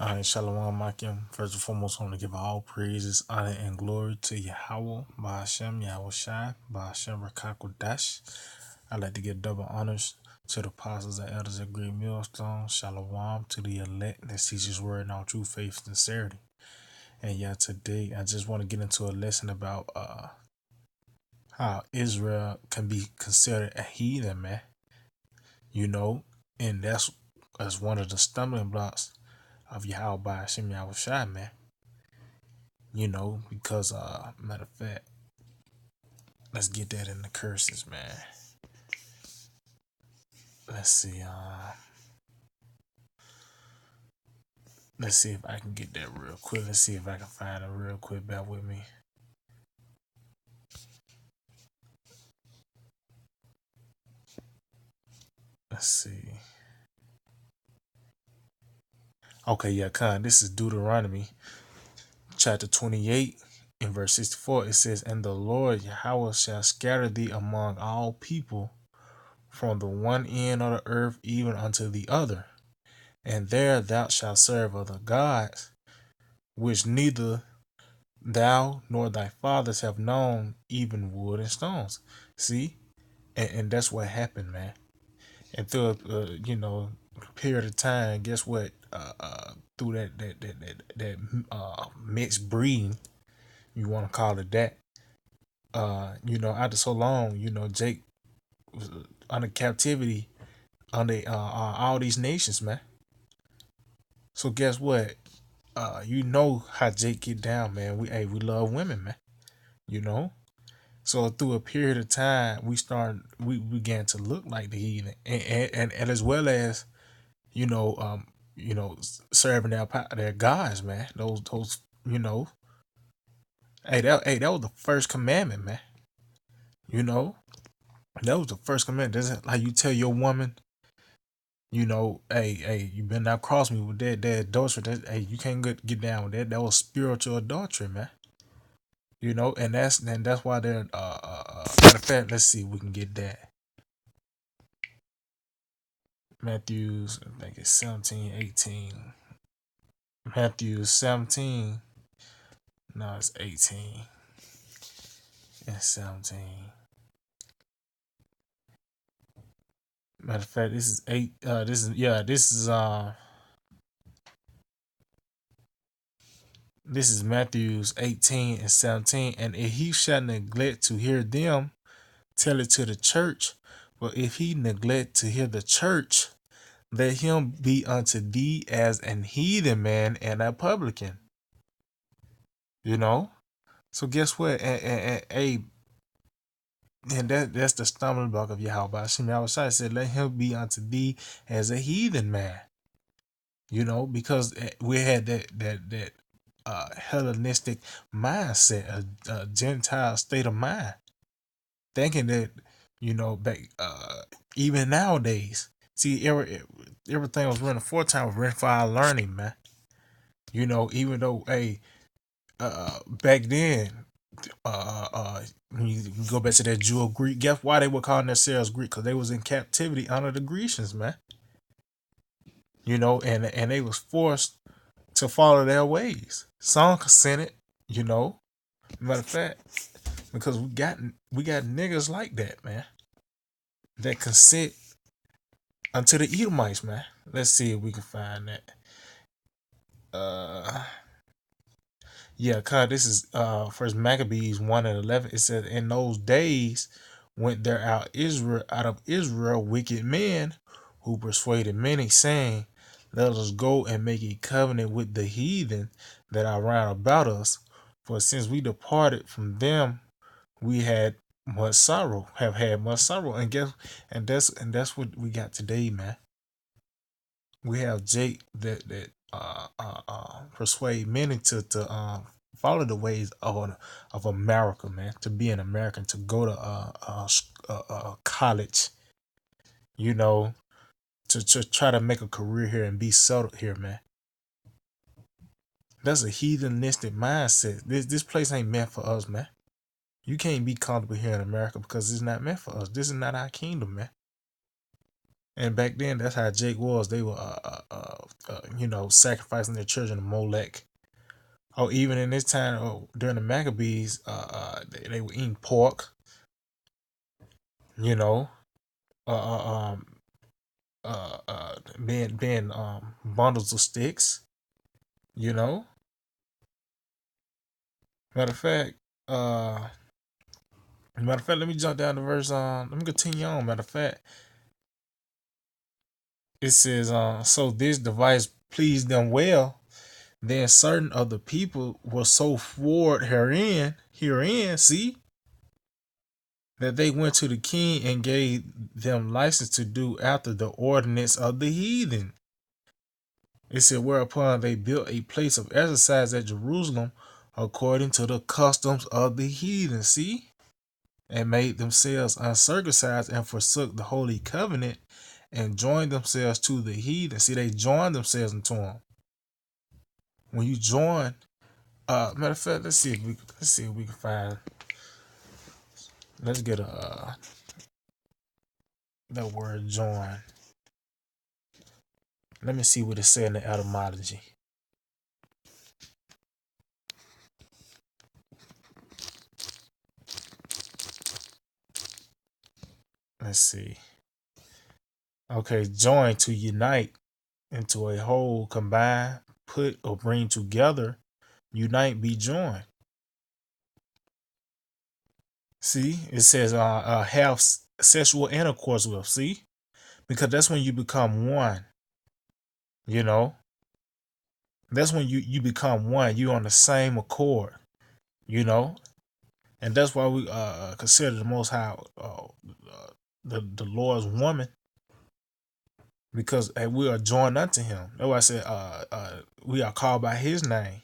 All right, Shalom Makim. First and foremost, I want to give all praises, honor, and glory to Yahweh, Bahashem, Yahweh Shai, Bahashem Rakakwadash. I'd like to give double honors to the apostles and elders of Great Millstone. Shalom to the elect that sees his word in all true faith and sincerity. And yeah, today I just want to get into a lesson about how Israel can be considered a heathen, man. You know, and that's one of the stumbling blocks of Yahweh Bahashem, Yahweh Shai, man. Because matter of fact, let's get that in the curses, man. Let's see, let's see if I can get that real quick. Let's see if I can find it real quick. Bear with me. Let's see. Okay, yeah, this is Deuteronomy chapter 28 in verse 64. It says, "And the Lord Yahweh shall scatter thee among all people from the one end of the earth even unto the other, and there thou shalt serve other gods, which neither thou nor thy fathers have known, even wood and stones." See, and that's what happened, man. And through a period of time, guess what? Through that mixed breeding, you want to call it that. After so long, Jake was under captivity under all these nations, man. So guess what? You know how Jake get down, man. We love women, man. You know. So through a period of time, we began to look like the heathen, and as well as you know, um, serving their gods, man. Those, you know, hey, that was the first commandment, man. You know, that was the first commandment. That's like you tell your woman, hey, you better not cross me with that adultery. Hey, you can't get down with that. That was spiritual adultery, man. And that's why they're matter of fact, let's see if we can get that. Matthew's, I think it's 17:18. Matthew 17. No, it's 18 and 17. Matter of fact, this is eight. This is Matthew's 18 and 17. And if he shall neglect to hear them, tell it to the church. But if he neglect to hear the church, let him be unto thee as an heathen man and a publican. So guess what? And that's the stumbling block of Yahweh. Yahweh said, "Let him be unto thee as a heathen man." Because we had that Hellenistic mindset, a Gentile state of mind, thinking that back even nowadays. See, everything was written for time was written for our learning, man. Even though, hey, back then, when you go back to that Jew Greek, guess why they were calling themselves Greek? Because they was in captivity under the Grecians, man. And they was forced to follow their ways. Some consented, you know. Matter of fact, because we got niggas like that, man. That consent unto the Edomites, man. Let's see if we can find that. Uh Yeah, this is First Maccabees 1:11. It says, "In those days went there out of Israel wicked men who persuaded many, saying, Let us go and make a covenant with the heathen that are round about us. For since we departed from them, we have had much sorrow." And that's what we got today, man. We have Jake that persuade many to follow the ways of America, man. To be an American, to go to college, you know, to try to make a career here and be settled here, man. That's a heathenistic mindset. This place ain't meant for us, man. You can't be comfortable here in America because it's not meant for us. This is not our kingdom, man. And back then, that's how Jake was. They were, sacrificing their children to Molech. Oh, even in this time, during the Maccabees, they were eating pork. You know, uh, uh, um, being bundles of sticks. You know, matter of fact, uh, let me jump down to verse. Let me continue on. Matter of fact, it says, so this device pleased them well. Then certain of the people were so forward herein, see, that they went to the king and gave them license to do after the ordinance of the heathen. It said, whereupon they built a place of exercise at Jerusalem according to the customs of the heathen, see, and made themselves uncircumcised and forsook the holy covenant and joined themselves to the heathen. See, they joined themselves into them. When you join, matter of fact, let's see if we can find. Let's get a that word join. Let me see what it said in the etymology. Let's see. Okay, join, to unite into a whole, combine, put or bring together, unite, be joined. See, it says have sexual intercourse with. See, because that's when you become one. You know, that's when you become one. You on the same accord. You know, and that's why we consider the Most High the Lord's woman, because we are joined unto Him. That's why I said we are called by His name.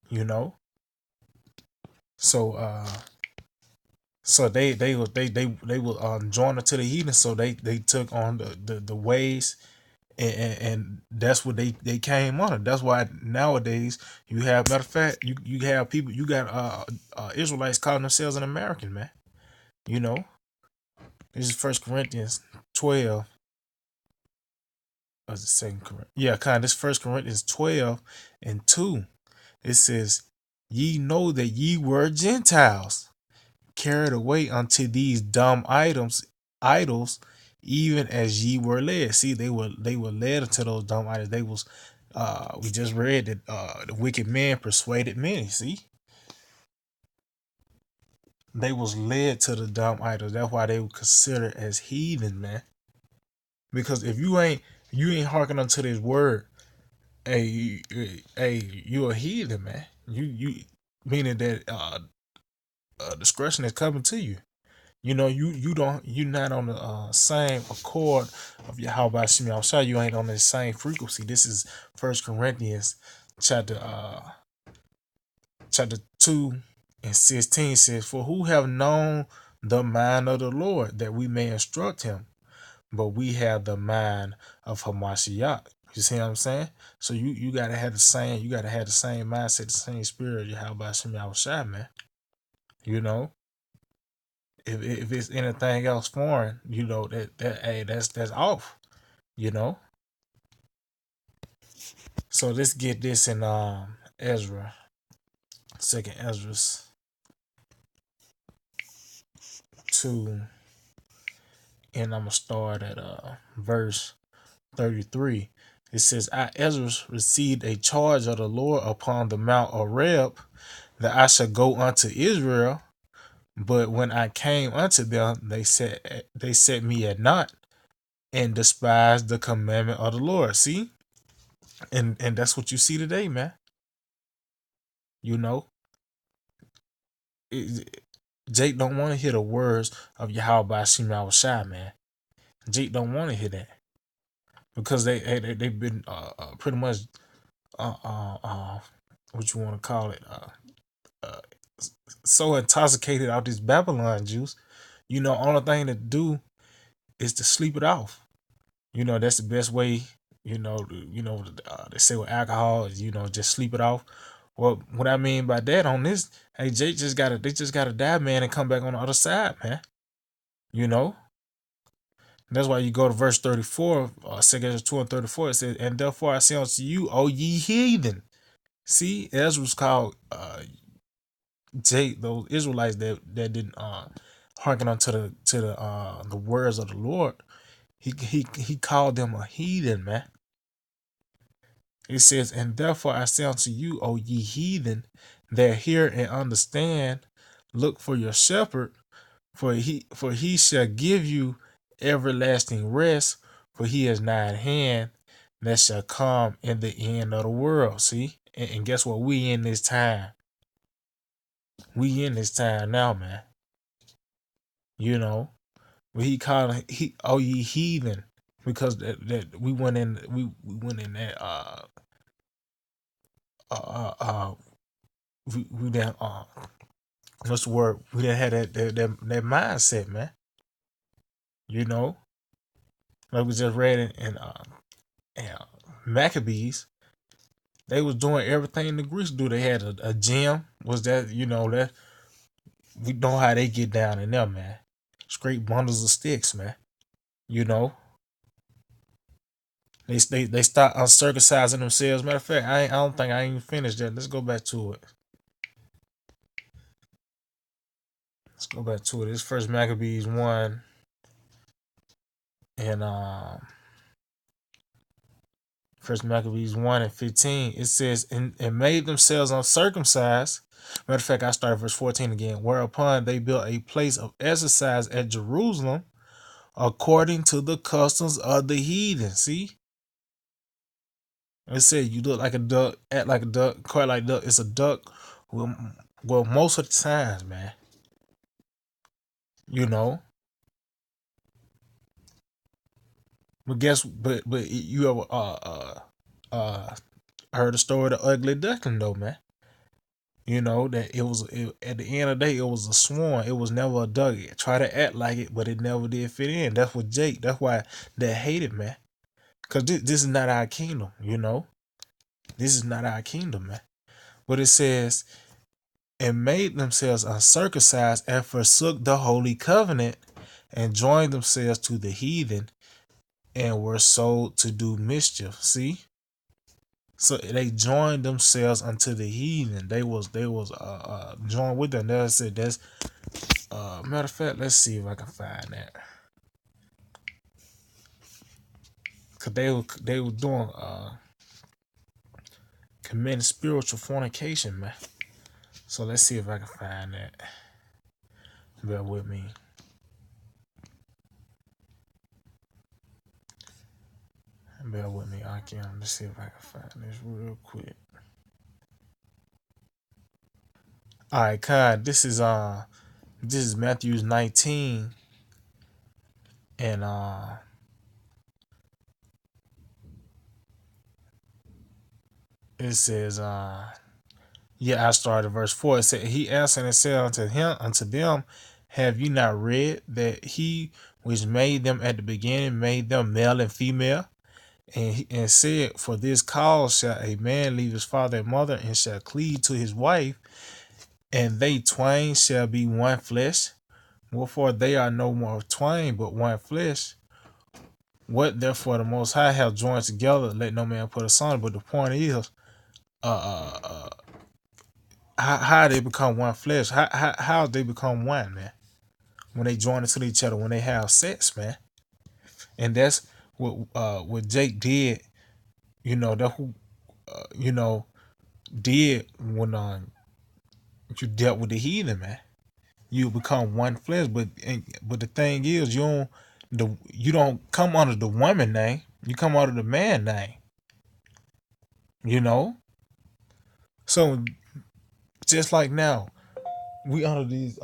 You know, so they were joined unto the heathen, so they took on the ways. And that's what they came under. That's why nowadays you have, matter of fact, you have people, you got Israelites calling themselves an American, man. You know, this is First Corinthians 12. Or is it Second Corinthians? Yeah, this First Corinthians 12 and 2. It says, "Ye know that ye were Gentiles, carried away unto these dumb idols, even as ye were led." See, they were led into those dumb idols. They was we just read that the wicked men persuaded many. See, they was led to the dumb idols. That's why they were considered as heathen, man. Because if you ain't hearkening unto this word, hey, you a heathen, man. You meaning that discretion is coming to you. You know, you're not on the same accord of Yahweh Shem Yahushua. You ain't on the same frequency. This is First Corinthians chapter 2:16 says, "For who have known the mind of the Lord, that we may instruct him? But we have the mind of Hamashiach." You see what I'm saying? So you gotta have the same mindset, the same spirit of Yahweh Shem Yahushua, man. You know, if it's anything else foreign, hey, that's off. You know. So let's get this in Ezra, Second Ezra 2, and I'm gonna start at verse 33. It says, "I Ezra received a charge of the Lord upon the Mount Horeb, that I should go unto Israel. But when I came unto them, they set me at naught, and despised the commandment of the Lord." See, and that's what you see today, man. You know, Jake don't want to hear the words of Yahweh Shema Shai, man. Jake don't want to hear that, because they've been pretty much what you want to call it, uh, so intoxicated out this Babylon juice. Only thing to do is to sleep it off. That's the best way. They say with alcohol is, just sleep it off. Well, what I mean by that on this, hey, they just gotta die, man, and come back on the other side, man. You know, That's why you go to verse 34, 2 2 and 34. It says, and therefore I say unto you, O ye heathen. See, Ezra was called those Israelites that didn't hearken unto the words of the Lord. He called them a heathen, man. It says, and therefore I say unto you, O ye heathen, that hear and understand, look for your shepherd, for he shall give you everlasting rest, for he is nigh at hand, that shall come in the end of the world. See? And guess what? We in this time. We in this time now, man. You know, when he called oh ye heathen, because that we went in that uh uh we done what's the word? We done had that mindset, man. You know, like we just read in Maccabees, they was doing everything the Greeks do. They had a gym. Was that that we know how they get down in there, man. Straight bundles of sticks, man. You know, they start uncircumcising themselves. Matter of fact, I don't think I even finished that. Let's go back to it. Let's go back to it. This First Maccabees 1 and First Maccabees 1 and 15. It says, and made themselves uncircumcised. Matter of fact, I start verse 14 again. Whereupon they built a place of exercise at Jerusalem, according to the customs of the heathen. See? It said you look like a duck, act like a duck, quite like a duck. It's a duck. Well, most of the times, man. You know. But you ever uh heard the story of the ugly duckling though, man? You know that at the end of the day it was a swan. It was never a duck. It tried to act like it, but it never did fit in. That's what Jake. That's why they hated, man. Cause this is not our kingdom. You know, this is not our kingdom, man. But it says, and made themselves uncircumcised and forsook the holy covenant and joined themselves to the heathen and were sold to do mischief. See? So they joined themselves unto the heathen. They was joined with them. They said that's matter of fact, let's see if I can find that. Cause they were doing committing spiritual fornication, man. So let's see if I can find that. Bear with me. Bear with me, I can. Let's see if I can find this real quick. All right, Kai. This is Matthew 19, and it says yeah, I started verse 4. It said, he answered and said unto them, have you not read that he which made them at the beginning made them male and female? And said, for this cause shall a man leave his father and mother and shall cleave to his wife, and they twain shall be one flesh. Wherefore they are no more twain, but one flesh. What therefore the Most High have joined together, let no man put asunder. But the point is, how they become one flesh? How they become one, man? When they join into each other, when they have sex, man. And that's what Jake did. You know that who did when you dealt with the heathen, man. You become one flesh, but the thing is, you don't come under the woman name. You come under the man name. You know. So just like now, we under these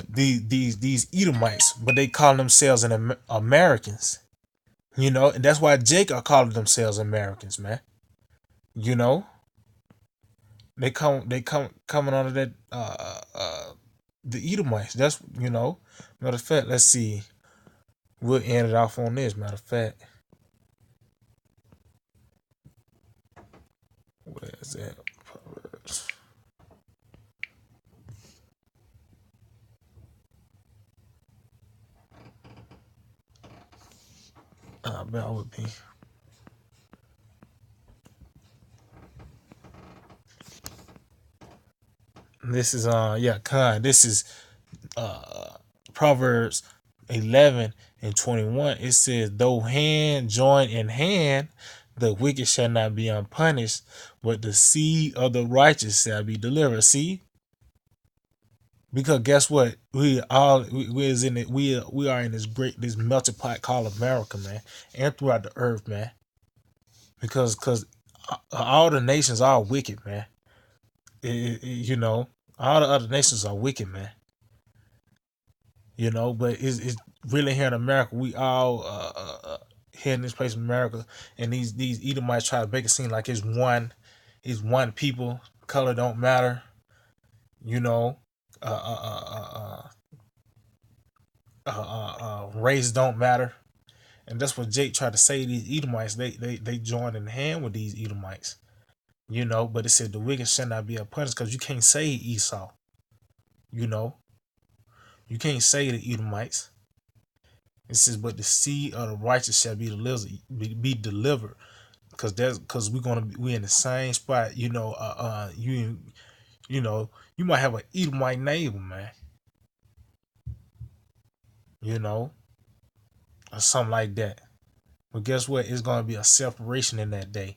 these Edomites, but they call themselves Americans. You know, and that's why Jacob called themselves Americans, man. You know, they come coming under that the Edomites. That's Matter of fact, let's see. We'll end it off on this. Matter of fact, where is that? Bear with me. This is yeah, Khan. This is uh Proverbs 11:21. It says, "Though hand join in hand, the wicked shall not be unpunished, but the seed of the righteous shall be delivered." See, because guess what? We is in it. We are in this melting pot called America, man, and throughout the earth, man. Because all the nations are wicked, man. You know, all the other nations are wicked, man. But it's really here in America. We all here in this place in America, and these Edomites try to make it seem like it's one people. Color don't matter. You know, uh, uh, uh, race don't matter, and that's what Jake tried to say. These Edomites, they joined in hand with these Edomites. But it said the wicked shall not be punished because you can't say Esau. You know, you can't say the Edomites. It says, but the seed of the righteous shall be delivered, because we in the same spot. You might have an Edomite neighbor, man. You know, or something like that. But guess what? It's gonna be a separation in that day.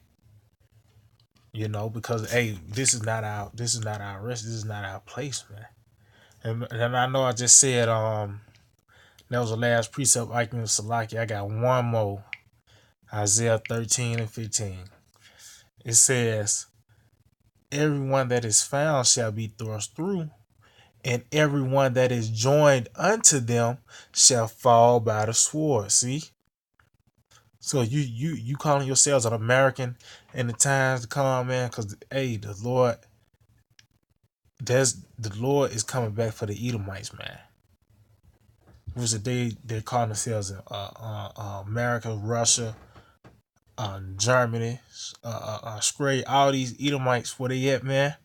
Because hey, this is not our rest. This is not our place, man. And I know I just said that was the last precept. I can Salaki. I got one more. Isaiah 13:15. It says, "Everyone that is found shall be thrust through, and everyone that is joined unto them shall fall by the sword." See, so you calling yourselves an American in the times to come, man? Because hey, the Lord is coming back for the Edomites, man. Which they're calling themselves America, Russia, Germany, Australia, all these Edomites. Where they at, man?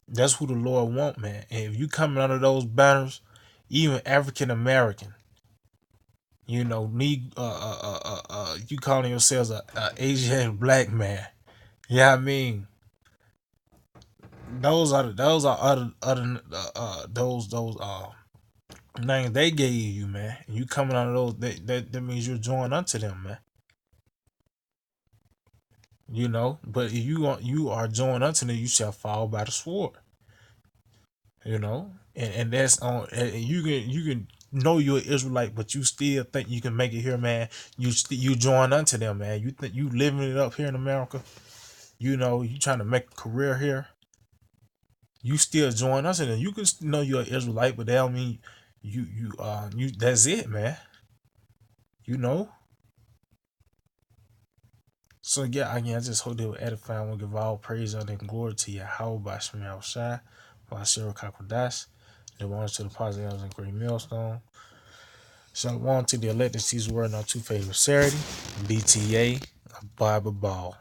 That's who the Lord want, man. And if you coming under those banners, even African American, need you calling yourselves a Asian black man. Yeah, I mean, those are other those names they gave you, man. And you coming under those, that means you're joined unto them, man. But if you are joined unto them, you shall fall by the sword. And that's on. And you can know you're an Israelite, but you still think you can make it here, man. You join unto them, man. You think you living it up here in America. You trying to make a career here. You still join us, and you can know you're an Israelite, but that don't mean you. That's it, man. You know. So yeah, again, I just hope they will edify and will give all praise, honor, and glory to Yahweh by Shemel Shai, by Shiro Kakodash. The ones to the positives and great millstone. Shalom to the elected season word on two favorite Saturday. BTA, Bible Ball.